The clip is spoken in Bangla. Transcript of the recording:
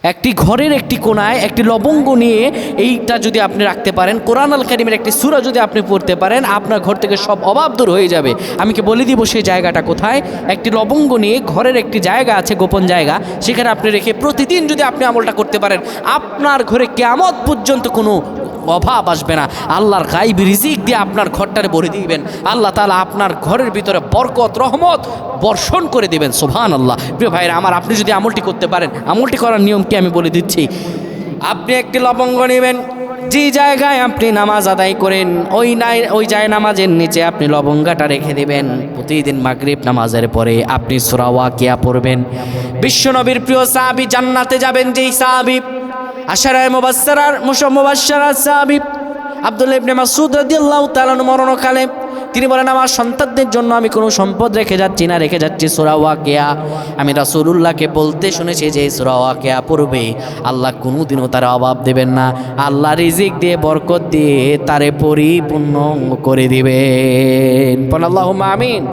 একটি ঘরের একটি কোণায় একটি লবঙ্গ নিয়ে এইটা যদি আপনি রাখতে পারেন, কোরআন আল কারীমের একটি সূরা যদি আপনি পড়তে পারেন, আপনার ঘর থেকে সব অভাব দূর হয়ে যাবে। আমি কি বলে দিব সেই জায়গাটা কোথায়? একটি লবঙ্গ নিয়ে ঘরের একটি জায়গা আছে, গোপন জায়গা, সেখানে আপনি রেখে প্রতিদিন যদি আপনি আমলটা করতে পারেন, আপনার ঘরে কিয়ামত পর্যন্ত কোনো অভাব আসবে না। আল্লাহর গায়বী রিজিক দিয়ে আপনার ঘরটারে ভরে দিবেন। আল্লাহ তাআলা আপনার ঘরের ভিতরে বরকত রহমত বর্ষণ করে দিবেন। সুবহানাল্লাহ। প্রিয় ভাইরা আমার, আপনি যদি আমলটি করতে পারেন, আমলটি করার নিয়ম কি আমি বলে দিচ্ছি। আপনি একটি লবঙ্গ নেবেন, যে জায়গায় আপনি নামাজ আদায় করেন ওই যায় নামাজের নিচে আপনি লবঙ্গটা রেখে দিবেন। প্রতিদিন মাগরিব নামাজের পরে আপনি সূরা ওয়াকিয়া পড়বেন। বিশ্বনবীর প্রিয় সাহাবী, জান্নাতে যাবেন যেই সাহাবী, আশারায়ে মুবাশশারার সাহাবী আব্দুল্লাহ ইবনে মাসউদ রাদিয়াল্লাহু তাআলা মরণকালে তিনি বলেন, আমার সন্তানদের জন্য আমি কোনো সম্পদ রেখে যাচ্ছি না, রেখে যাচ্ছি সূরা ওয়াকিয়া। আমি রাসূলুল্লাহকে বলতে শুনেছি যে সূরা ওয়াকিয়া পড়বে, আল্লাহ কোনোদিনও তার অভাব দেবেন না, আল্লাহ রিজিক দিয়ে বরকত দিয়ে তারে পরিপূর্ণ করে দিবেন। আল্লাহুম্মা আমিন।